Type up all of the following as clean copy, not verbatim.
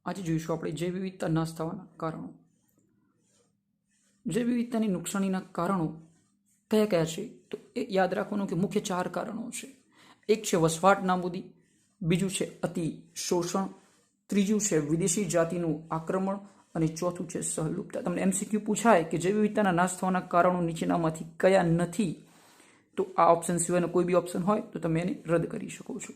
આજે જોઈશું આપણે જૈવ વિવિધતા નાશ થવાના કારણો. જૈવ વિવિધતાની નુકસાનીના કારણો કયા કયા છે? તો એ યાદ રાખવાનું કે મુખ્ય 4 કારણો છે. એક છે વસવાટ નાબૂદી, બીજું છે અતિ શોષણ, ત્રીજું છે વિદેશી જાતિનું આક્રમણ અને ચોથું છે સહલુપ્તતા. તમને MCQ પૂછાય કે જૈવ વિવિધતાના નાશ થવાના કારણો નીચેનામાંથી કયા નથી, તો આ ઓપ્શન સિવાયનો કોઈ બી ઓપ્શન હોય તો તમે એને રદ કરી શકો છો.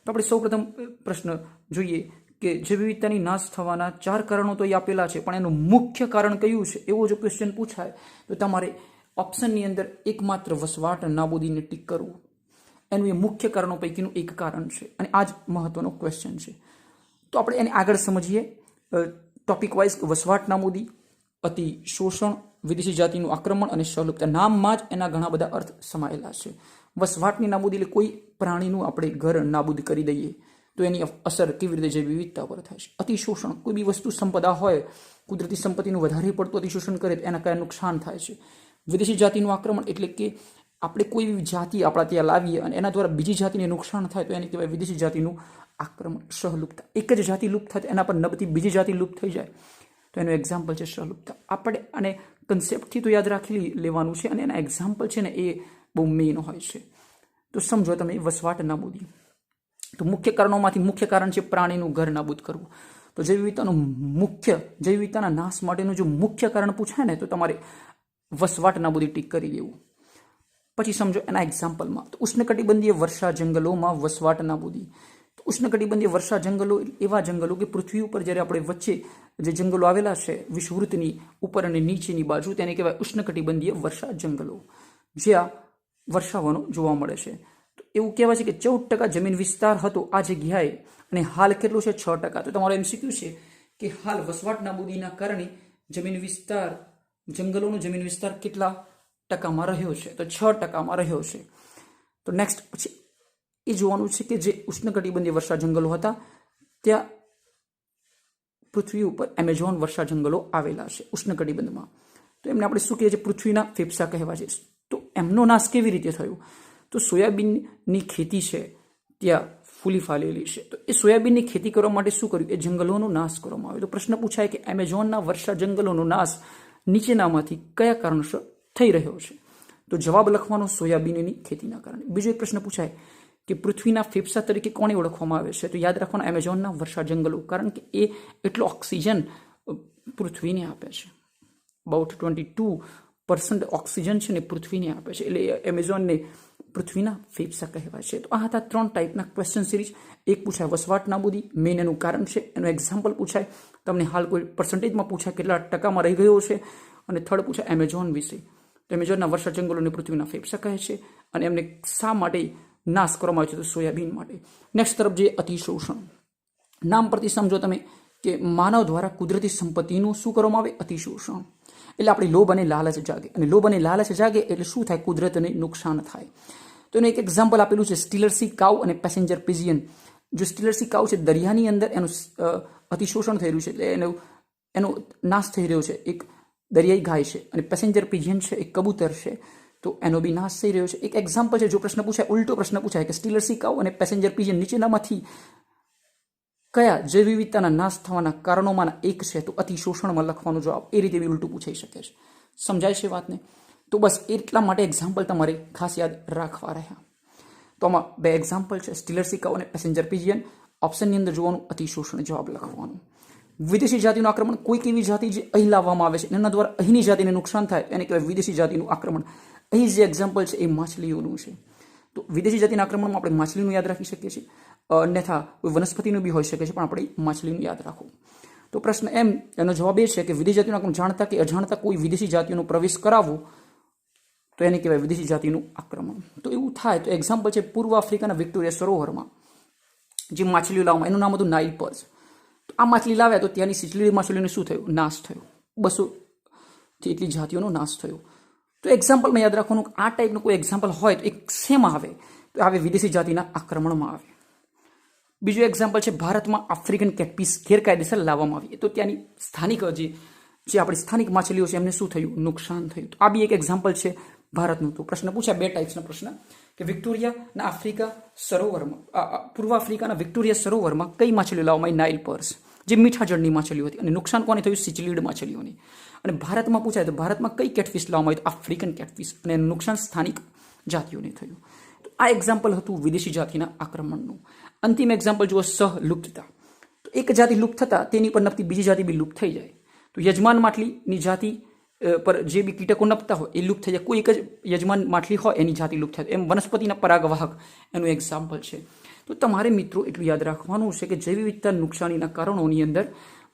તો આપણે સૌપ્રથમ પ્રશ્ન જોઈએ કે જૈવ વિવિધતાની નાશ થવાના 4 કારણો તો એ આપેલા છે, પણ એનું મુખ્ય કારણ કયું છે એવો જો ક્વેશ્ચન પૂછાય તો તમારે ઓપ્શનની અંદર એકમાત્ર વસવાટ નાબૂદીને ટીક કરવું. એનું એ મુખ્ય કારણો પૈકીનું એક કારણ છે અને આ જ મહત્વનો ક્વેશ્ચન છે. તો આપણે એને આગળ સમજીએ ટોપિક વાઇઝ. વસવાટ નાબૂદી, અતિ શોષણ, વિદેશી જાતિનું આક્રમણ અને સહલુપ્તતા. નામમાં જ એના ઘણા બધા અર્થ સમાયેલા છે. વસવાટની નાબૂદી એટલે કોઈ પ્રાણીનું આપણે ઘર નાબૂદ કરી દઈએ તો એની અસર કેવી રીતે જૈવ વિવિધતા પર થાય છે. અતિ શોષણ, કોઈ બી વસ્તુ સંપદા હોય, કુદરતી સંપત્તિનું વધારે પડતું અતિશોષણ કરે તો એના કયા નુકસાન થાય છે. વિદેશી જાતિનું આક્રમણ એટલે કે આપણે કોઈ બી જાતિ આપણા ત્યાં લાવીએ અને એના દ્વારા બીજી જાતિને નુકસાન થાય તો એને કહેવાય વિદેશી જાતિનું આક્રમણ. સહલુપ્તતા, એક જ જાતિ લુપ્ત થાય એના પર નબતી બીજી જાતિ લુપ્ત થઈ જાય તો એનું એક્ઝામ્પલ છે સહલુપ્તતા. આપણે આને કન્સેપ્ટથી તો યાદ રાખી લેવાનું છે અને એના એક્ઝામ્પલ છે ને એ બહુ મેઇન હોય છે. તો સમજો તમે વસવાટ નાબૂદી. તો મુખ્ય કારણોમાંથી મુખ્ય કારણ છે પ્રાણીનું ઘર નાબૂદ કરવું. તો જૈવ વિવિધતાના નાશ માટેનું જો મુખ્ય કારણ પૂછાય ને તો તમારે વસવાટ નાબૂદી ટીક કરી દેવું. પછી સમજો એના એક્ઝામ્પલમાં તો ઉષ્ણકટિબંધીય વર્ષા જંગલોમાં વસવાટ નાબૂદી. તો ઉષ્ણકટિબંધીય વર્ષા જંગલો એવા જંગલો કે પૃથ્વી ઉપર જ્યારે આપણે વચ્ચે જે જંગલો આવેલા છે વિષુવવૃત્તની ઉપર અને નીચેની બાજુ તેને કહેવાય ઉષ્ણકટિબંધીય વર્ષા જંગલો, જ્યાં વર્ષાવનો જોવા મળે છે. તો એવું કહેવાય છે કે 14% જમીન વિસ્તાર હતો આ જગ્યાએ અને હાલ કેટલું છે 6%. તો તમારો MCQ છે કે હાલ વસવાટ નાબૂદીના કારણે જમીન વિસ્તાર, જંગલોનો જમીન વિસ્તાર કેટલા ટકામાં રહ્યો છે? તો 6%માં રહ્યો છે. તો નેક્સ્ટ પછી એ જોવાનું છે કે જે ઉષ્ણકટિબંધીય વર્ષા જંગલો હતા ત્યાં પૃથ્વી ઉપર એમેઝોન વર્ષા જંગલો આવેલા છે ઉષ્ણકટિબંધમાં. તો એમને આપણે શું કહીએ છીએ? પૃથ્વીના ફેફસા કહેવા છે. તો એમનો નાશ કેવી રીતે થયો? તો સોયાબીનની ખેતી છે ત્યાં ફૂલી ફાલેલી છે. તો એ સોયાબીનની ખેતી કરવા માટે શું કર્યું? એ જંગલોનો નાશ કરવામાં આવ્યો. તો પ્રશ્ન પૂછાય કે એમેઝોનના વર્ષા જંગલોનો નાશ નીચેનામાંથી કયા કારણસર થઈ રહ્યો છે? તો જવાબ લખવાનો સોયાબીનની ખેતીના કારણે. બીજો એક પ્રશ્ન પૂછાય કે પૃથ્વીના ફેફસા તરીકે કોને ઓળખવામાં આવે છે? તો યાદ રાખવાનું એમેઝોનના વર્ષા જંગલો, કારણ કે એ એટલો ઓક્સિજન પૃથ્વીને આપે છે. અબાઉટ 22% ઓક્સિજન છે ને પૃથ્વીને આપે છે, એટલે એમેઝોનને પૃથ્વીના ફેફસા કહેવાય છે. તો આ હતા 3 ટાઈપના ક્વેશ્ચન સિરીઝ. એક પૂછાય વસવાટ નાબૂદી, મેઇન એનું કારણ છે, એનું એક્ઝામ્પલ પૂછાય, તમને હાલ કોઈ પર્સન્ટેજમાં પૂછાય કેટલા ટકામાં રહી ગયો છે, અને થર્ડ પૂછાય એમેઝોન વિશે. તો એમેઝોનના વર્ષા જંગલોને પૃથ્વીના ફેફસા કહે છે અને એમને શા માટે નાશ કરવામાં આવે છે? તો સોયાબીન માટે. નેક્સ્ટ તરફ જઈએ અતિશોષણ. નામ પરથી સમજો તમે કે માનવ દ્વારા કુદરતી સંપત્તિનું શું કરવામાં આવે? અતિશોષણ. એટલે આપણી લોભ અને લાલચ જાગે, અને લોભ અને લાલચ જાગે એટલે શું થાય? કુદરતને નુકસાન થાય. તો એનું એક એક્ઝામ્પલ આપેલું છે સ્ટીલર સી કાઉ અને પેસેન્જર પિજિયન. જો સ્ટીલર સી કાઉ છે દરિયાની અંદર એનું અતિશોષણ થઈ રહ્યું છે, એટલે એનો નાશ થઈ રહ્યો છે, એક દરિયાઈ ગાય છે, અને પેસેન્જર પિજિયન છે એક કબૂતર છે, તો એનો બી નાશ થઈ રહ્યો છે. એક એક્ઝામ્પલ છે જો પ્રશ્ન પૂછાય, ઉલટો પ્રશ્ન પૂછાય કે સ્ટીલર સી કાઉ અને પેસેન્જર પિજિયન નીચેનામાંથી કયા જૈવ વિવિધતાના નાશ થવાના કારણોમાંના એક છે? તો અતિશોષણમાં લખવાનો જવાબ. એ રીતે બી ઉલટું પૂછાઈ શકે છે. સમજાય છે વાતને? તો બસ એટલા માટે એક્ઝામ્પલ તમારે ખાસ યાદ રાખવા રહ્યા. તો આમાં 2 એક્ઝામ્પલ છે, સ્ટીલર સી કાઉ અને પેસેન્જર પિજિયન. ઓપ્શનની અંદર જોવાનું અતિશોષણ જવાબ લખવાનું. વિદેશી જાતિનું આક્રમણ, કોઈક એવી જાતિ જે અહીં લાવવામાં આવે છે એના દ્વારા અહીંની જાતિને નુકસાન થાય એને કહેવાય વિદેશી જાતિનું આક્રમણ. અહીં જે એક્ઝામ્પલ છે એ માછલીઓનું છે. તો વિદેશી જાતિના આક્રમણમાં આપણે માછલીનું યાદ રાખી શકીએ છીએ, અન્યથા કોઈ વનસ્પતિનું બી હોઈ શકે છે, પણ આપણે માછલીનું યાદ રાખવું. તો પ્રશ્ન એનો જવાબ એ છે કે વિદેશી જાતિનું આક્રમણ જાણતા કે અજાણતા કોઈ વિદેશી જાતિનો પ્રવેશ કરાવવો તો એને કહેવાય વિદેશી જાતિનું આક્રમણ. તો એવું થાય તો એક્ઝામ્પલ છે પૂર્વ આફ્રિકાના વિક્ટોરિયા સરોવરમાં જે માછલીઓ લાવવામાં, એનું નામ હતું નાઇલ પર્ચ. તો આ માછલી લાવ્યા તો ત્યાંની સિચલી માછલીઓને શું થયું? નાશ થયો. 200 એટલી જાતિઓનો નાશ થયો. તો એક્ઝામ્પલમાં યાદ રાખવાનું આ ટાઈપનું કોઈ એક્ઝામ્પલ હોય તો એક શેમાં આવે? તો આવે વિદેશી જાતિના આક્રમણમાં આવે. બીજું એક્ઝામ્પલ છે ભારતમાં આફ્રિકન કેટફિશ ગેરકાયદેસર લાવવામાં આવી, તો ત્યાંની સ્થાનિક જે આપણી સ્થાનિક માછલીઓ છે એમને શું થયું? નુકસાન થયું. તો આ બી એક એક્ઝામ્પલ છે ભારતનું. તો પ્રશ્ન પૂછ્યા 2 ટાઈપ્સના પ્રશ્ન કે પૂર્વ આફ્રિકાના વિક્ટોરિયા સરોવરમાં કઈ માછલીઓ લાવવામાં? Nile purse. જે મીઠા જળની માછલીઓ હતી, અને નુકસાન કોને થયું? સિચલીડ માછલીઓની. અને ભારતમાં પૂછાય તો ભારતમાં કઈ કેટફિશ લાવવામાં આવી? તો આફ્રિકન કેટફિશ, અને એનું નુકસાન સ્થાનિક જાતિઓને થયું. તો આ એક્ઝામ્પલ હતું વિદેશી જાતિના આક્રમણનું. અંતિમ એક્ઝામ્પલ જુઓ, સહલુપ્તતા. તો એક જાતિ લુપ્ત થતા તેની પર નપતી બીજી જાતિ બી લુપ્ત થઈ જાય. તો યજમાન માછલીની જાતિ પર જે બી કીટકો નપતા હોય એ લુપ્ત થઈ જાય. કોઈ એક જ યજમાન માછલી હોય એની જાતિ લુપ્ત થાય. એમ વનસ્પતિના પરાગવાહક એનું એક્ઝામ્પલ છે. તો તમારે મિત્રો એટલું યાદ રાખવાનું છે કે જૈવ વિવિધતા નુકસાનીના કારણોની અંદર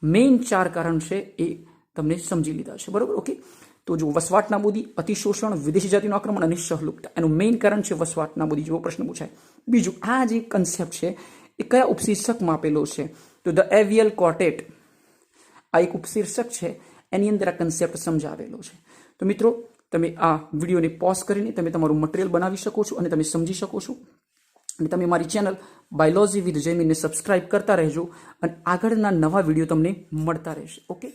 મેઇન 4 કારણ છે એ તમને સમજી લીધા છે, બરોબર? ઓકે. તો જો વસવાટ નાબૂદી, અતિશોષણ, વિદેશી જાતિનું આક્રમણ અને સહલુપ્તતા, એનું મેઇન કારણ છે વસવાટ નાબૂદી, જેવો પ્રશ્ન પૂછાય. બીજું, આ જે કન્સેપ્ટ છે એ કયા ઉપશીર્ષકમાં આપેલો છે? તો ધ એવિયલ ક્વાર્ટેટ, આ એક ઉપશીર્ષક છે, એની અંદર આ કન્સેપ્ટ સમજાવેલો છે. તો મિત્રો, તમે આ વિડીયોને પોઝ કરીને તમે તમારું મટીરિયલ બનાવી શકો છો અને તમે સમજી શકો છો. અને તમે મારી ચેનલ બાયોલોજી વિથ જયમીનને સબસ્ક્રાઇબ કરતા રહેજો અને આગળના નવા વિડીયો તમને મળતા રહેશે. ઓકે.